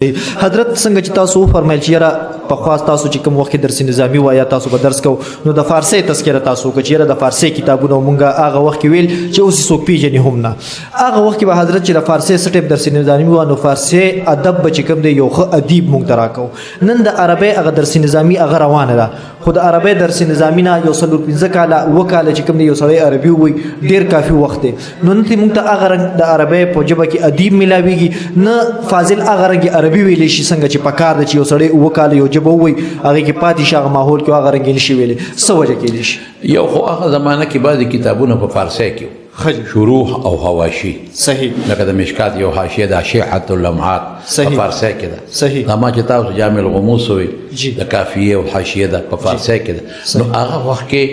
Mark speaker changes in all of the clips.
Speaker 1: حضرت څنګه چې تاسو فرمایل چې یاره پخوا تاسو چې کوم وخت درس نظامی وای تاسو به درس کو نو د فارسی تذکره تاسو کو چې یاره د فارسی کتابونه مونږه هغه وخت ویل چې اوس څوک پیژني هم نه هغه وخت به حضرت چې د فارسی سټپ درس نظامی و نو فارسی ادب به چې کوم دی یو خ ادیب مونږ تراکو نن د عربی هغه درس نظامی هغه روانه ده خو د عربی درس نظامی نه یو سلور 15 کاله وکاله چې کوم دی یو سړی عربي وای ډیر کافي وخت دی نو نن مونږ ته هغه رنګ د عربی په جبه کې ادیب ملاويږي نه فاضل هغه رنګ عربي ویلی شي څنګه چې پکار د چې یو سړی وکاله یو جبه وای هغه کې پاتې شغه ماحول کې هغه رنګ نشي ویلي څه وجه کې دي
Speaker 2: یو خو هغه زمانہ کې بعضی کتابونه په فارسی کې شروح او حواشی
Speaker 1: صحیح
Speaker 2: لکه د مشکات یو حاشیه د اشعه اللمعات په فارسی کې ده
Speaker 1: صحیح
Speaker 2: دا ما چې تاسو جامع الغموس وي د کافیه او حاشیه ده په فارسی کې ده نو هغه وخت کې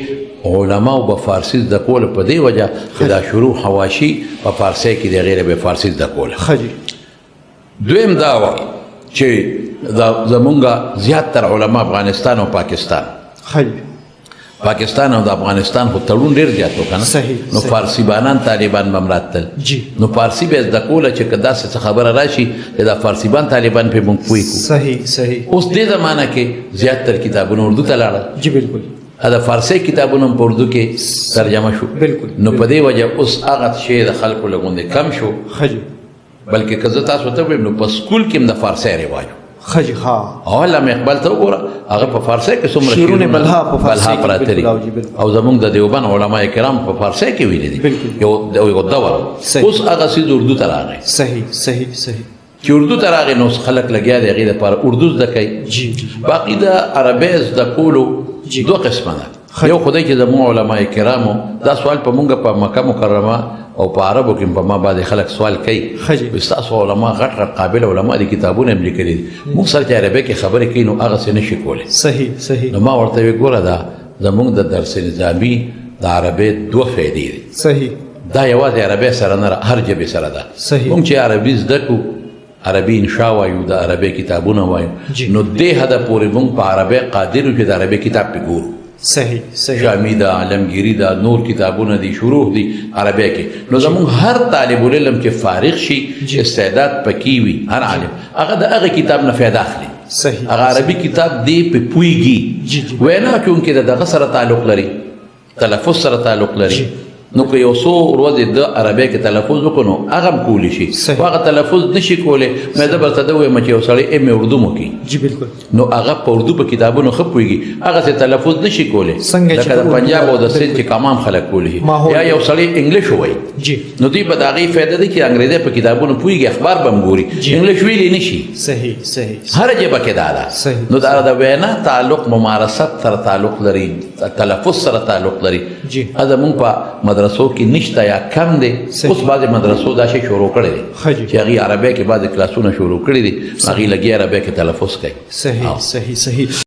Speaker 2: علماء په فارسی د کول په دی وجه چې دا شروح حواشی په فارسی کې د غیر به فارسی د کول دویم دا و چې زمونږه زیاتره علما افغانستان او پاکستان او د افغانستان خو تړون ډیر زیات وکنه نو فارسی بانان طالبان بمراتل نو فارسی به د کوله چې کدا څه خبره راشي د فارسی بان طالبان په مونږ پوي کو
Speaker 1: صحیح
Speaker 2: اوس دې زمانہ کې زیاتره کتابونه اردو ته لاړل
Speaker 1: جی بالکل
Speaker 2: دا فارسی کتابونه په اردو کې ترجمه شو
Speaker 1: بالکل
Speaker 2: نو په دې وجه اوس هغه شی د خلکو لګوندې کم شو بلکې که زه تاسو ته وایم نو په سکول کې د فارسی رواج او علامه اقبال ته وګوره هغه په فارسی کې څومره
Speaker 1: شیرونه بلها په فارسی
Speaker 2: کې او زمونږ د دیوبند علما کرام په فارسی کې ویلي دي یو دور اوس هغه سیز اردو ته راغی
Speaker 1: صحیح
Speaker 2: چې اردو ته راغی نو خلک لګیا دي هغې دپاره اردو زده کوي باقي د عربی زده کولو دوه قسمه ده یو خدای چې زموږ علما کرامو دا سوال په مونږ په مکه مکرمه او په عربو کې په ما باندې خلک سوال کوي ستاسو علما غټ قابل علما دي کتابونه هم لیکلي دي موږ سره چې عربی کې خبرې کوي نو هغه څه نشي کولی
Speaker 1: صحیح
Speaker 2: نو ما ورته ویې ګوره دا زموږ د درس نظامي د عربی دوه فایدې دي
Speaker 1: صحیح
Speaker 2: دا یوازې عربی سره نه هر ژبې سره ده موږ چې عربي زده کړو عربي انشا وایو د عربی کتابونه وایو نو دې حده پورې موږ په عربی قادر یو چې د عربی کتاب پې ګورو
Speaker 1: صحیح
Speaker 2: شامی دا عالمگیری دا نور کتابونه دي شروح دي عربی کې نو زمونږ هر طالب العلم چې فارغ شي استعداد پکې وي هر عالم هغه د هغه کتاب نه فایده اخلي هغه عربي کتاب دی په پوهیږي وینا چونکې د دغه سره تعلق لري تلفظ سره تعلق لري نو که یو څو ورځې د عربی کې تلفظ وکړو نو هغه هم کولی شي هغه تلفظ نشي کولی مې زه به ورته وایم چې یو سړی ایم اردو مو کوي
Speaker 1: جی بالکل
Speaker 2: نو هغه په اردو په کتابونو ښه پوهېږي هغه څه تلفظ نشي کولی لکه د پنجاب او د سند چې کمام خلک کولی یا یو سړی انګلیش ووایي نو دوی به د هغې فایده ده چې انګریزي په کتابونو پوهېږي اخبار به هم ګوري انګلیش ویلی نشي
Speaker 1: صحیح
Speaker 2: هر ژبه کې دا ده نو دا د وینا تعلق ممارست سره تعلق لري تلفظ سره تعلق لري زمونږ په مدرسو کې نشته یا کم دی اوس بعضې مدرسو دا شی شروع کړی دی چې هغې عربی کې بعضې کلاسونه شروع کړي دي هغې لګي عربی کې تلفظ کوي
Speaker 1: صحیح